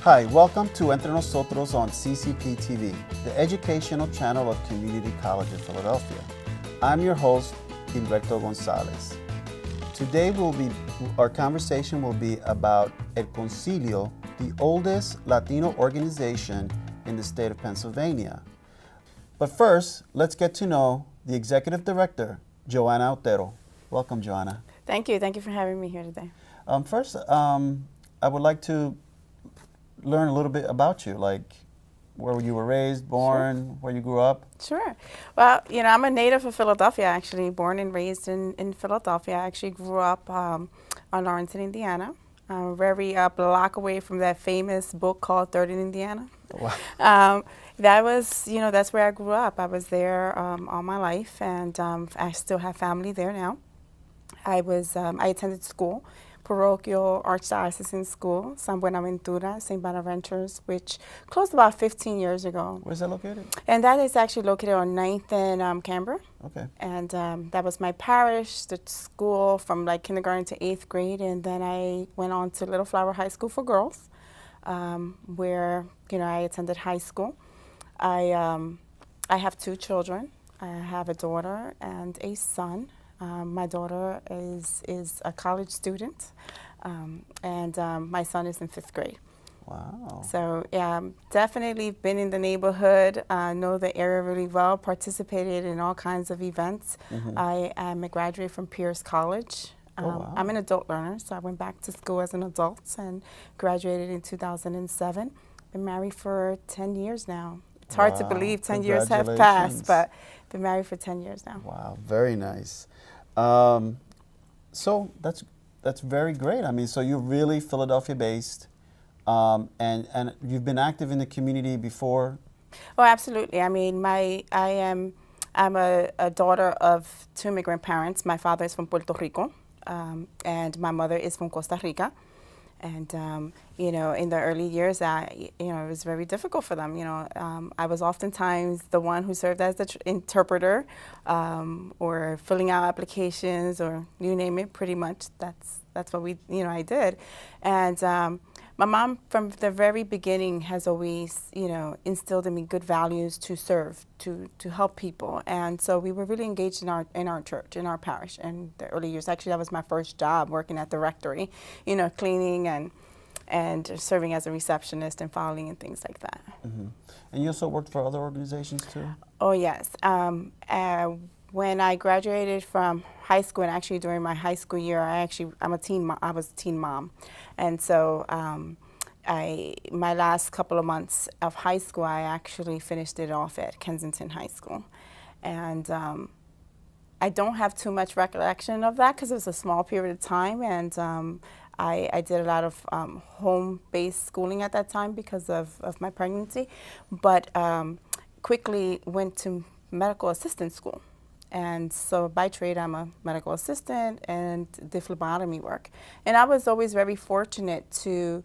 Hi, welcome to Entre Nosotros on CCP TV, the educational channel of Community College of Philadelphia. I'm your host, Gilberto Gonzalez. Today our conversation will be about El Concilio, the oldest Latino organization in the state of Pennsylvania. But first, let's get to know the Executive Director, Joanna Otero. Welcome, Joanna. Thank you. Thank you for having me here today. First, I would like to learn a little bit about you, like where you were raised, born, Sure. where you grew up. Sure. Well, I'm a native of Philadelphia, actually, born and raised in Philadelphia. I actually grew up on Lawrence, Indiana, very a block away from that famous book called Third in Indiana. Wow. That was, that's where I grew up. I was there all my life, and I still have family there now. I attended school, parochial archdiocesan school, San Buenaventura, St. Bonaventure's, which closed about 15 years ago. Where's that located? And that is actually located on 9th and Canberra. Okay. And that was my parish, the school from like kindergarten to 8th grade. And then I went on to Little Flower High School for girls, where, I attended high school. I have 2 children. I have a daughter and a son. My daughter is a college student, and my son is in 5th grade. Wow. So definitely been in the neighborhood, know the area really well, participated in all kinds of events. Mm-hmm. I am a graduate from Pierce College. Oh, wow. I'm an adult learner, so I went back to school as an adult and graduated in 2007. Been married for 10 years now. It's hard to believe 10 years have passed, but been married for 10 years now. Wow, very nice. So that's very great. I mean, so you're really Philadelphia-based, and you've been active in the community before. Oh, absolutely. I mean, I'm a daughter of 2 immigrant parents. My father is from Puerto Rico, and my mother is from Costa Rica. And, in the early years, it was very difficult for them. I was oftentimes the one who served as the interpreter, or filling out applications, or you name it, pretty much. That's what I did. And my mom, from the very beginning, has always, instilled in me good values to serve, to help people. And so we were really engaged in our church, in our parish, in the early years. Actually, that was my first job, working at the rectory, cleaning and serving as a receptionist and filing and things like that. Mm-hmm. And you also worked for other organizations too? Oh, yes. When I graduated from high school, and actually during my high school year, I was a teen mom. And so my last couple of months of high school, I actually finished it off at Kensington High School. And I don't have too much recollection of that because it was a small period of time, and I did a lot of home-based schooling at that time because of my pregnancy, but quickly went to medical assistant school. And so by trade, I'm a medical assistant and did phlebotomy work. And I was always very fortunate to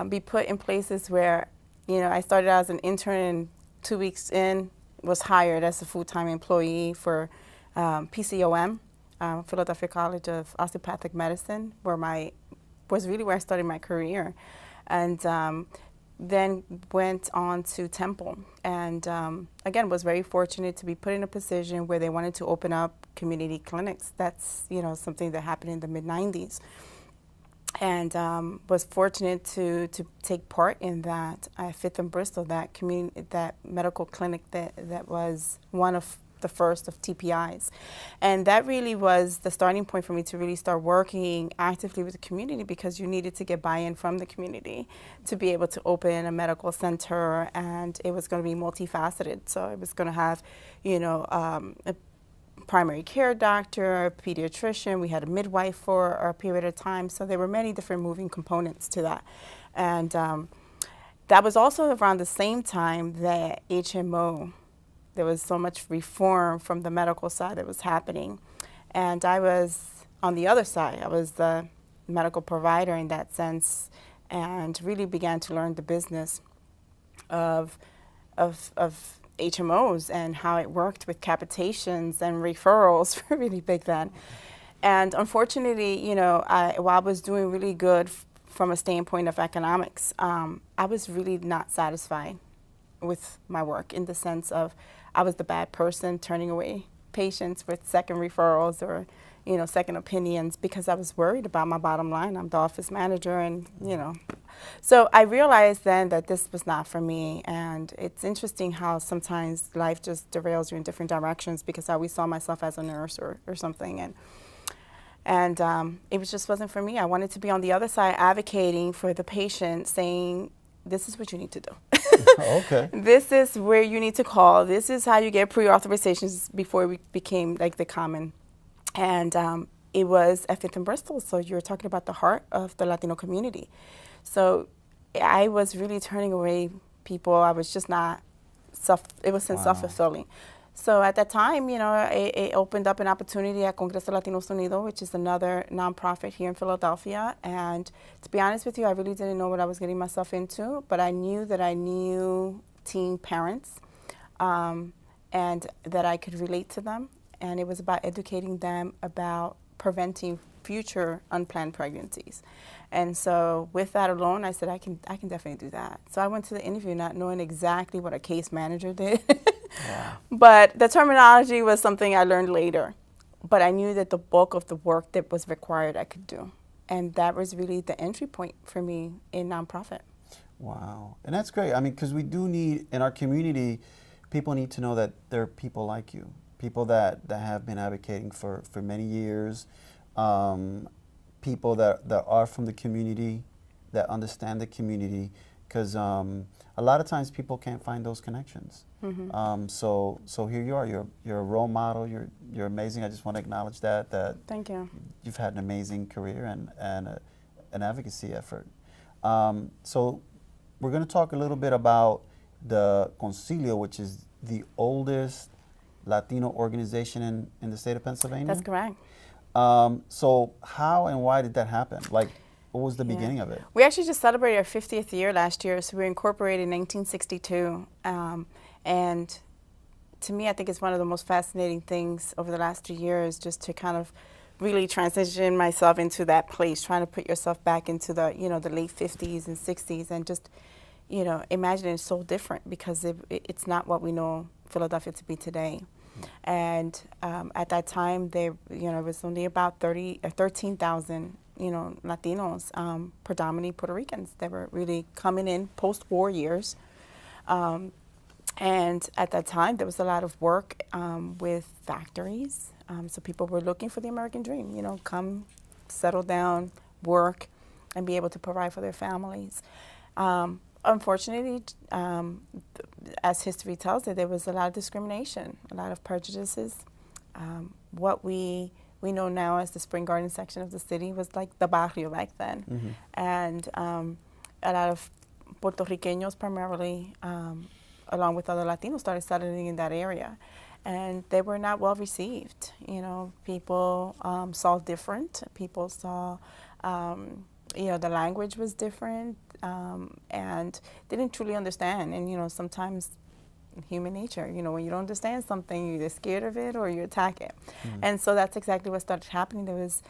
be put in places where, I started out as an intern, and 2 weeks in, was hired as a full-time employee for PCOM, Philadelphia College of Osteopathic Medicine, was really where I started my career. And then went on to Temple, and again was very fortunate to be put in a position where they wanted to open up community clinics. That's something that happened in the mid-90s, and was fortunate to take part in that. I Fifth and Bristol, that medical clinic that was one of the first of TPIs. And that really was the starting point for me to really start working actively with the community, because you needed to get buy-in from the community to be able to open a medical center, and it was going to be multifaceted. So it was going to have, a primary care doctor, a pediatrician, we had a midwife for a period of time. So there were many different moving components to that. And that was also around the same time that HMO, there was so much reform from the medical side that was happening. And I was on the other side. I was the medical provider in that sense, and really began to learn the business of HMOs and how it worked with capitations and referrals were really big then. And unfortunately, while I was doing really good from a standpoint of economics, I was really not satisfied with my work in the sense of I was the bad person turning away patients with second referrals or, second opinions because I was worried about my bottom line. I'm the office manager and. So I realized then that this was not for me, and it's interesting how sometimes life just derails you in different directions because I always saw myself as a nurse or something, and it just wasn't for me. I wanted to be on the other side advocating for the patient, saying, this is what you need to do. Okay. This is where you need to call. This is how you get pre-authorizations before we became like the common. And it was at Fifth and Bristol, so you're talking about the heart of the Latino community. So I was really turning away people. I was just not, it wasn't self-fulfilling. So at that time, it opened up an opportunity at Congreso Latinos Unidos, which is another nonprofit here in Philadelphia. And to be honest with you, I really didn't know what I was getting myself into, but I knew that I knew teen parents and that I could relate to them. And it was about educating them about preventing future unplanned pregnancies. And so with that alone, I said, I can definitely do that. So I went to the interview not knowing exactly what a case manager did. Wow. But the terminology was something I learned later. But I knew that the bulk of the work that was required I could do. And that was really the entry point for me in nonprofit. Wow. And that's great. I mean, because we do need, in our community, people need to know that there are people like you, people that have been advocating for many years, people that are from the community, that understand the community, because a lot of times people can't find those connections. Mm-hmm. So here you are. You're a role model. You're amazing. I just want to acknowledge that. Thank you. You've had an amazing career and an advocacy effort. So we're going to talk a little bit about the Concilio, which is the oldest Latino organization in the state of Pennsylvania. That's correct. So how and why did that happen? Like, what was the beginning of it? We actually just celebrated our 50th year last year, so we were incorporated in 1962. And to me, I think it's one of the most fascinating things over the last 2 years, just to kind of really transition myself into that place, trying to put yourself back into the, the late 50s and 60s, and just, imagine it's so different because it's not what we know Philadelphia to be today. And at that time, it was only about 13,000, Latinos, predominantly Puerto Ricans, that were really coming in post-war years. And at that time, there was a lot of work with factories. So people were looking for the American dream, come, settle down, work, and be able to provide for their families. Unfortunately, as history tells it, there was a lot of discrimination, a lot of prejudices. What we know now as the Spring Garden section of the city was like the barrio back then. Mm-hmm. And a lot of Puerto Ricanos primarily, along with other Latinos, started settling in that area. And they were not well received. People saw different. People saw, the language was different. And they didn't truly understand. And, sometimes human nature, when you don't understand something, you're either scared of it or you attack it. Mm-hmm. And so that's exactly what started happening. There was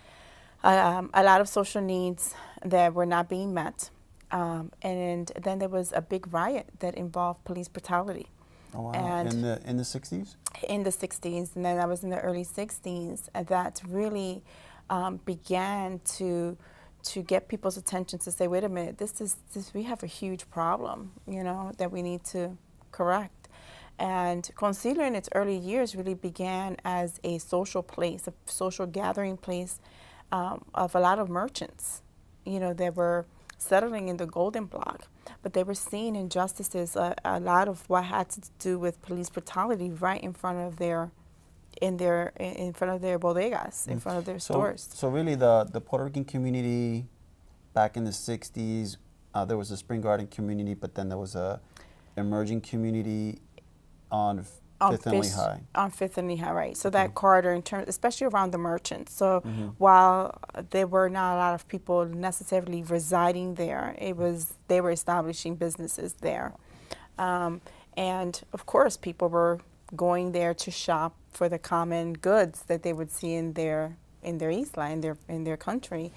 a lot of social needs that were not being met. And then there was a big riot that involved police brutality. Oh, wow. And in the 60s? In the 60s, and then I was in the early 60s, and that really began to get people's attention to say, wait a minute, we have a huge problem, that we need to correct. And Concilio in its early years really began as a social place, a social gathering place of a lot of merchants, that were settling in the Golden Block, but they were seeing injustices, a lot of what had to do with police brutality right in front of their bodegas, in front of their stores. So really the Puerto Rican community back in the 60s, there was a Spring Garden community, but then there was a emerging community on Fifth and Lehigh. On Fifth and Lehigh, right. So that corridor, especially around the merchants. So while there were not a lot of people necessarily residing there, they were establishing businesses there. And of course, people were going there to shop for the common goods that they would see in their isla, in their country.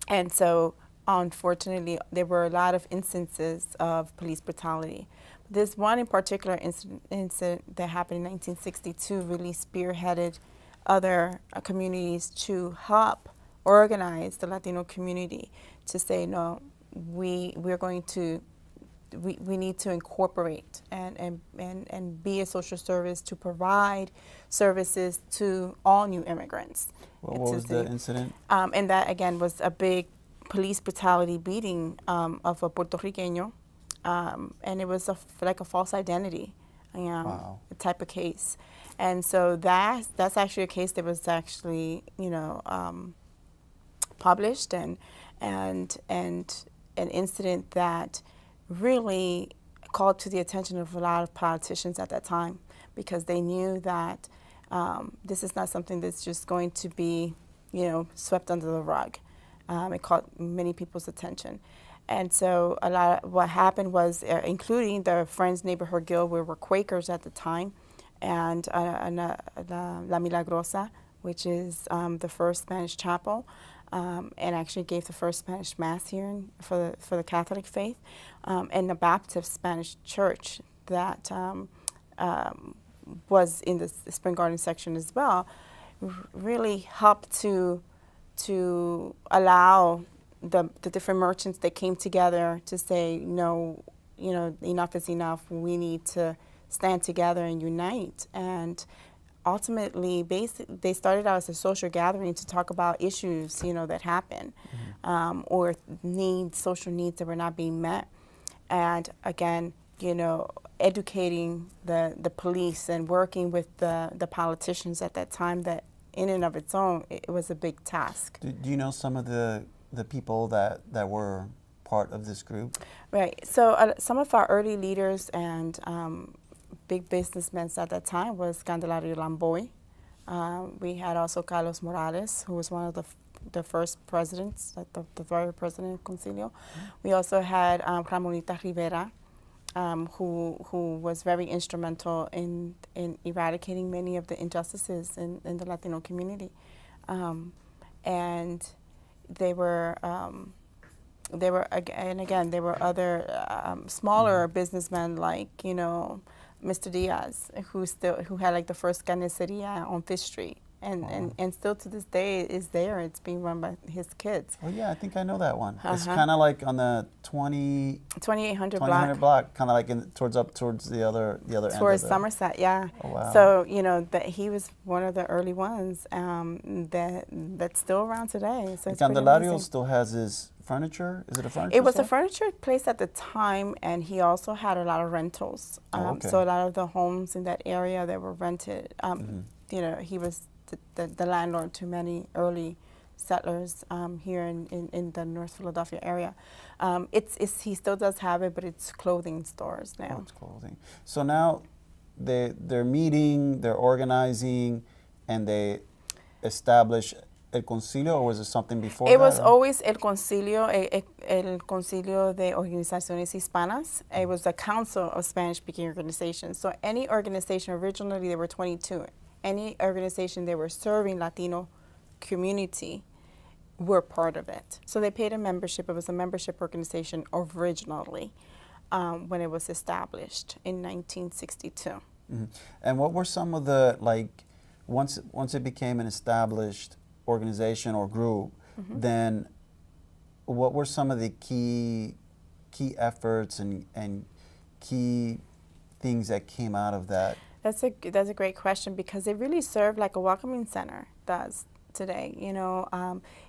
And so, unfortunately, there were a lot of instances of police brutality. This one in particular incident that happened in 1962 really spearheaded other communities to help organize the Latino community to say, no, we're going to we need to incorporate and be a social service to provide services to all new immigrants. What was the incident? And that, again, was a big police brutality beating of a Puerto Riqueño. And it was like a false identity Wow. type of case. And so that's actually a case that was actually, published and an incident that really called to the attention of a lot of politicians at that time, because they knew that this is not something that's just going to be, swept under the rug. It caught many people's attention. And so what happened was, including the Friends Neighborhood Guild, we were Quakers at the time, and La Milagrosa, which is the first Spanish chapel, and actually gave the first Spanish Mass here for the Catholic faith, and the Baptist Spanish Church that was in the Spring Garden section as well, really helped to allow the different merchants that came together to say, no, enough is enough. We need to stand together and unite. And ultimately, they started out as a social gathering to talk about issues, that happen, or social needs that were not being met. And again, educating the police and working with the politicians at that time, that in and of its own, it was a big task. Do you know some of the people that were part of this group? Right. So some of our early leaders and big businessmen at that time was Candelario Lamboy. We had also Carlos Morales, who was one of the first presidents, like the very president of Concilio. We also had Ramonita Rivera, who was very instrumental in eradicating many of the injustices in the Latino community. And there were other smaller businessmen like, Mr. Diaz, who had like the first carniceria on Fifth Street, and still to this day is there. It's being run by his kids. Oh yeah, I think I know that one. It's kind of like on the 2800 block, kind of like towards the other end. Towards Somerset, yeah. Oh, wow. So that he was one of the early ones that's still around today. So Candelario still has his furniture. Is it a furniture? It was store? a furniture place at the time, and he also had a lot of rentals. Okay. So a lot of the homes in that area that were rented. He was the landlord to many early settlers here in the North Philadelphia area. He still does have it, but it's clothing stores now. Oh, it's clothing. So now they're meeting, they're organizing, and they establish El Concilio, or was it something before that? It was always El Concilio, El Concilio de Organizaciones Hispanas. It was a council of Spanish-speaking organizations. So any organization, originally there were 22, any organization that were serving Latino community were part of it. So they paid a membership. It was a membership organization originally when it was established in 1962. Mm-hmm. And what were some of the, once it became an established organization or group, then what were some of the key efforts and key things that came out of that? That's a great question, because it really served like a welcoming center does today.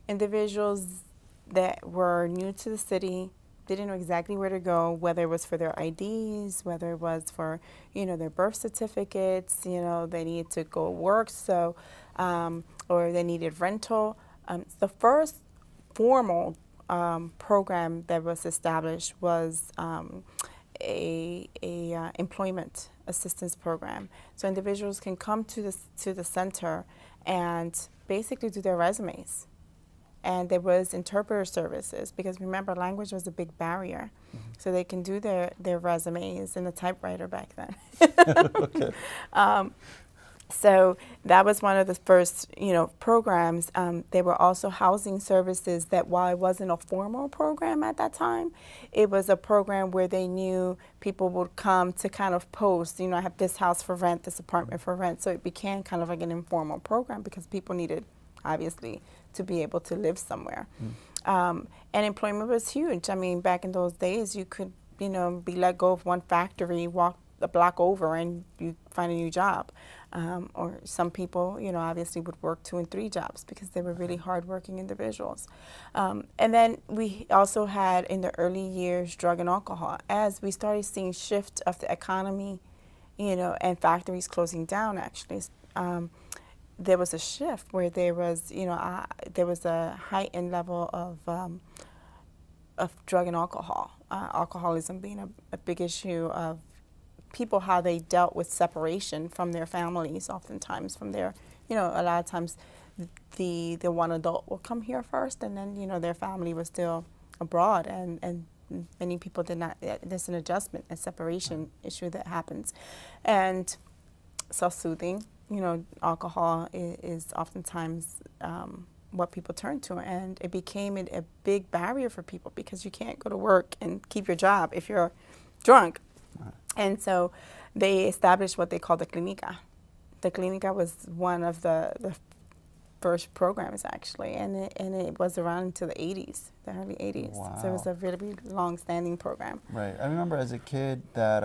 Individuals that were new to the city didn't know exactly where to go, whether it was for their IDs, whether it was for their birth certificates. They needed to go work, or they needed rental. The first formal program that was established was a employment assistance program. So individuals can come to the center and basically do their resumes. And there was interpreter services, because remember, language was a big barrier. So they can do their resumes in a typewriter back then. Okay. So that was one of the first, programs. There were also housing services that, while it wasn't a formal program at that time, it was a program where they knew people would come to kind of post, I have this house for rent, this apartment for rent. So it became kind of like an informal program because people needed, obviously, to be able to live somewhere. And employment was huge. I mean, back in those days, you could, be let go of one factory, walk a block over, and you find a new job. Or some people, obviously would work 2 and 3 jobs because they were really hardworking individuals. And then we also had in the early years drug and alcohol. As we started seeing shift of the economy, and factories closing down, actually, there was a shift where there was, there was a heightened level of drug and alcohol, alcoholism being a big issue of people, how they dealt with separation from their families, oftentimes from their, a lot of times the one adult will come here first, and then, their family was still abroad, and many people did not, there's an adjustment, a separation issue that happens. And self-soothing, alcohol is oftentimes what people turn to, and it became a big barrier for people because you can't go to work and keep your job if you're drunk. And so they established what they call the Clinica. The Clinica was one of the first programs, actually, and it was around until the 80s, the early 80s. Wow. So it was a really long-standing program. Right. I remember as a kid that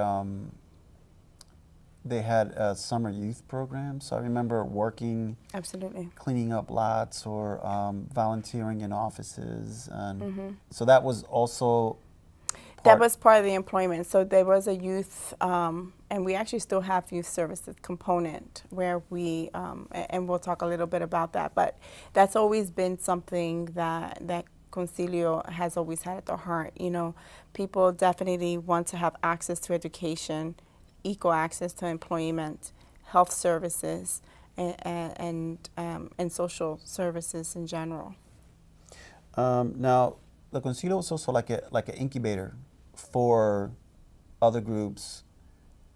they had a summer youth program. So I remember working, Absolutely. cleaning up lots or volunteering in offices. And so that was also That was part of the employment. So there was a youth, and we actually still have youth services component where we, and we'll talk a little bit about that, but that's always been something that Concilio has always had at the heart. People definitely want to have access to education, equal access to employment, health services, and social services in general. Now, the Concilio was also like an incubator for other groups,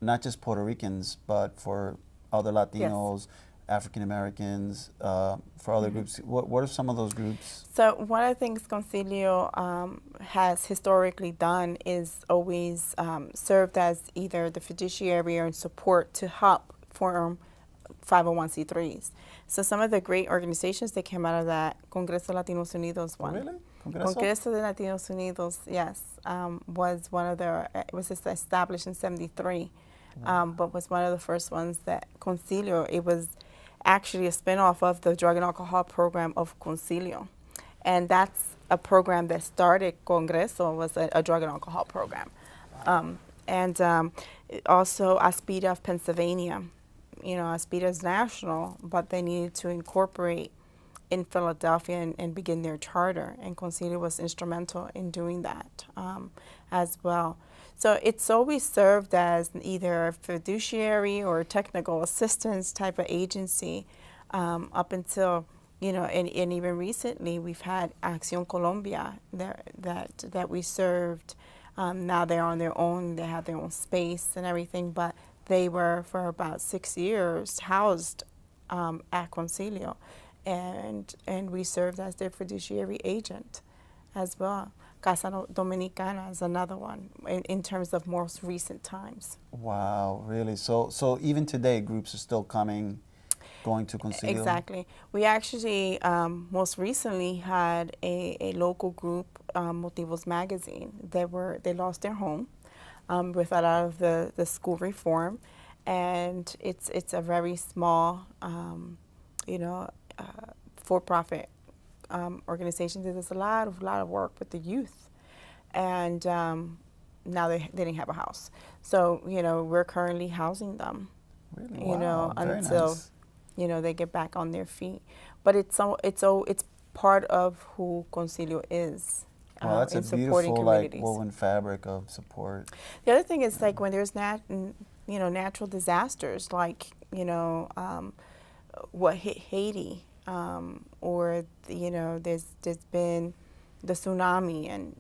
not just Puerto Ricans, but for other Latinos, African Americans, for other groups. What are some of those groups? So one of the things Concilio has historically done is always served as either the fiduciary or in support to help form 501c3s. So some of the great organizations that came out of that, Congreso de Latinos Unidos one. Really? Congreso de Latinos Unidos, yes, was one of the, it was established in 73, but was one of the first ones that Concilio, it was actually a spinoff of the drug and alcohol program of Concilio. And that's a program that started Congreso, was a drug and alcohol program. And also Aspida of Pennsylvania. Aspida is national, but they needed to incorporate in Philadelphia and begin their charter, and Concilio was instrumental in doing that as well. So it's always served as either a fiduciary or technical assistance type of agency up until, and even recently we've had Acción Colombia that we served. Now they're on their own, they have their own space and everything, but they were for about 6 years housed at Concilio. And we served as their fiduciary agent as well. Casa Dominicana is another one in terms of most recent times. Wow, really? So even today, groups are still going to Concilio? Exactly. We actually most recently had a local group, Motivos Magazine. They lost their home with a lot of the school reform, and it's a very small, for-profit organization. There's a lot of work with the youth, and now they didn't have a house. So we're currently housing them. Really? Wow. Very until nice. They get back on their feet. But it's part of who Concilio is. Well, that's in a supporting beautiful communities. woven fabric of support. The other thing is like when there's natural disasters like what hit Haiti, or there's been the tsunami and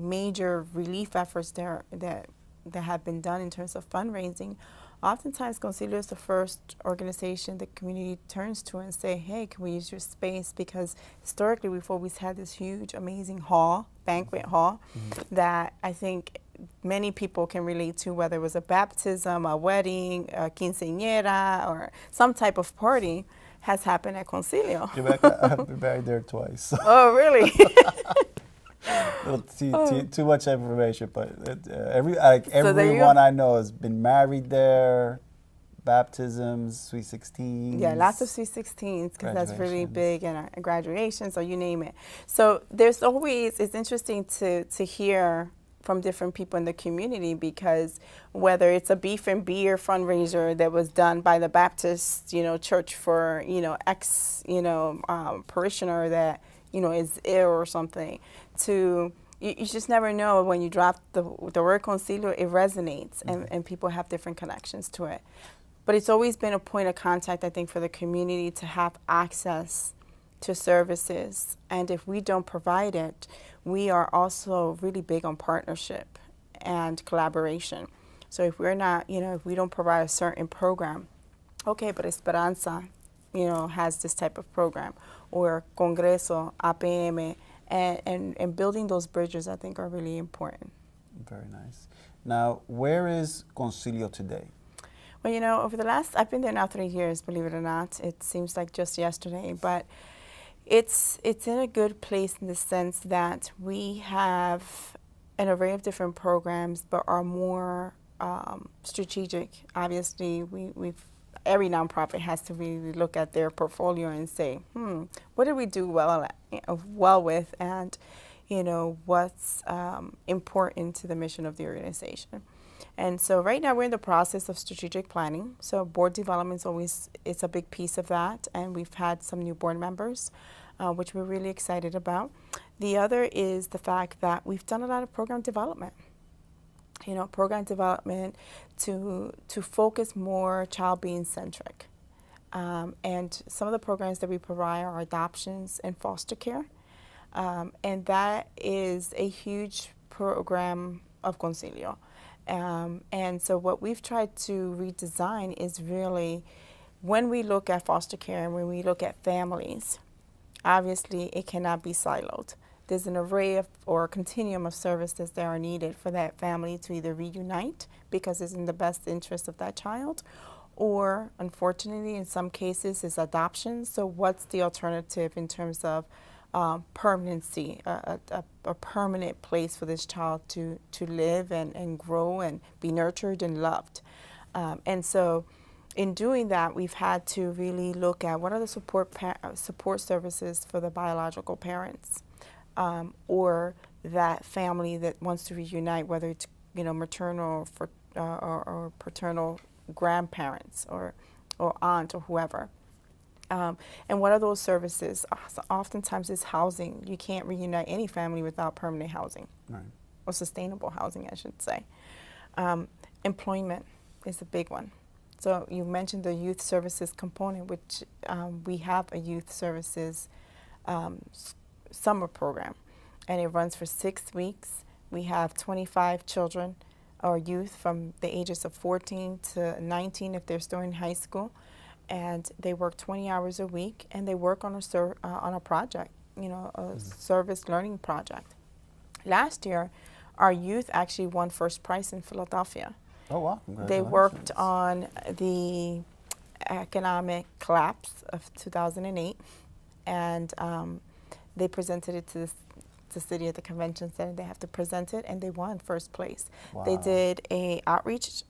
major relief efforts that have been done in terms of fundraising. oftentimes Concilio is the first organization the community turns to and say, hey, can we use your space? Because historically we've always had this huge, amazing hall, banquet hall, that I think many people can relate to, whether it was a baptism, a wedding, a quinceañera, or some type of party has happened at Concilio. Rebecca, I've been married there twice. Oh, really? Too much information, but there you everyone go. I know has been married there, baptisms, sweet 16s. Yeah, lots of sweet 16s because that's really graduations. big, and graduations, or you name it. So there's always, it's interesting to hear from different people in the community, because whether it's a beef and beer fundraiser that was done by the Baptist, church for, parishioner that, is ill or something, to you just never know when you drop the word concilio, it resonates, and people have different connections to it. But it's always been a point of contact, I think, for the community to have access to services. And if we don't provide it, we are also really big on partnership and collaboration. So if we're not, if we don't provide a certain program, okay, but Esperanza, has this type of program, or Congreso, APM, and building those bridges, I think, are really important. Very nice. Now, where is Concilio today? Well, over the last, I've been there now 3 years, believe it or not. It seems like just yesterday, but it's in a good place in the sense that we have an array of different programs, but are more strategic. Obviously, every nonprofit has to really look at their portfolio and say, what did we do well with, and what's important to the mission of the organization. And so right now we're in the process of strategic planning. So board development it's a big piece of that, and we've had some new board members, which we're really excited about. The other is the fact that we've done a lot of program development. Program development to focus more child being centric. And some of the programs that we provide are adoptions and foster care. And that is a huge program of Concilio. And so what we've tried to redesign is really, when we look at foster care and when we look at families, obviously it cannot be siloed. There's an array of, or a continuum of services that are needed for that family to either reunite because it's in the best interest of that child, or unfortunately in some cases is adoption. So what's the alternative in terms of permanency, a permanent place for this child to live and grow and be nurtured and loved. And so in doing that, we've had to really look at what are the support services for the biological parents, or that family that wants to reunite, whether it's maternal or paternal grandparents or aunt or whoever. And what are those services? So oftentimes it's housing. You can't reunite any family without permanent housing, Right. or sustainable housing, I should say. Employment is a big one. So you mentioned the youth services component, which we have a youth services summer program, and it runs for 6 weeks. We have 25 children or youth from the ages of 14 to 19 if they're still in high school. And they work 20 hours a week, and they work on a project, a service learning project. Last year, our youth actually won first prize in Philadelphia. Oh, wow. They worked on the economic collapse of 2008, and they presented it to the city at the convention center. They have to present it, and they won first place. Wow. They did a outreach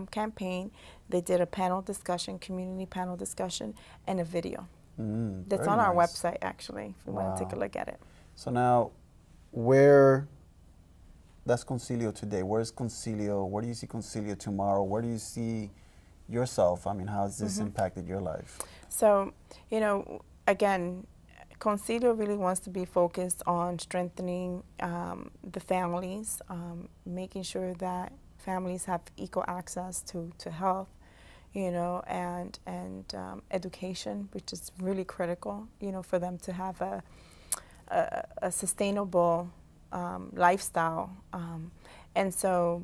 campaign. They did a panel discussion, community panel discussion, and a video. That's on our website, actually, if you want to take a look at it. So now, that's Concilio today. Where's Concilio? Where do you see Concilio tomorrow? Where do you see yourself? I mean, how has this impacted your life? So, again, Concilio really wants to be focused on strengthening the families, making sure that families have equal access to health, and education, which is really critical, for them to have a sustainable lifestyle. And so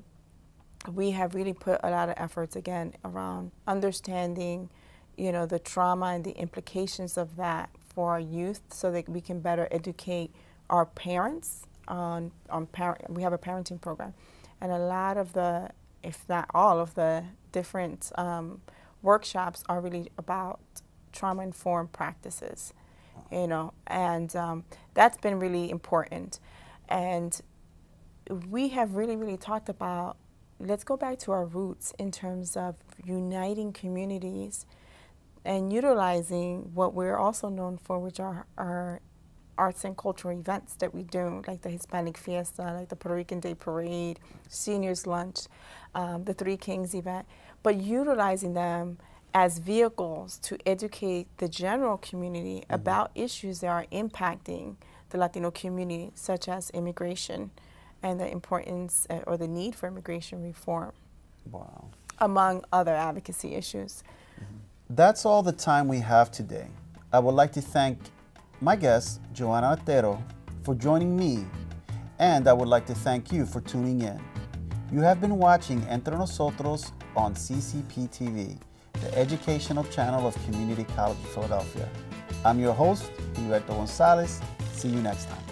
we have really put a lot of efforts again around understanding, the trauma and the implications of that for our youth, so that we can better educate our parents on parent. We have a parenting program, and a lot of the, if not all of the different workshops are really about trauma-informed practices, and that's been really important. And we have really talked about, let's go back to our roots in terms of uniting communities and utilizing what we're also known for, which are our arts and cultural events that we do, like the Hispanic Fiesta, like the Puerto Rican Day Parade, Seniors Lunch, the Three Kings event, but utilizing them as vehicles to educate the general community about issues that are impacting the Latino community, such as immigration and the importance or the need for immigration reform. Wow. Among other advocacy issues. That's all the time we have today. I would like to thank my guest, Joanna Otero, for joining me, and I would like to thank you for tuning in. You have been watching Entre Nosotros on CCP TV, the educational channel of Community College of Philadelphia. I'm your host, Gilberto Gonzalez. See you next time.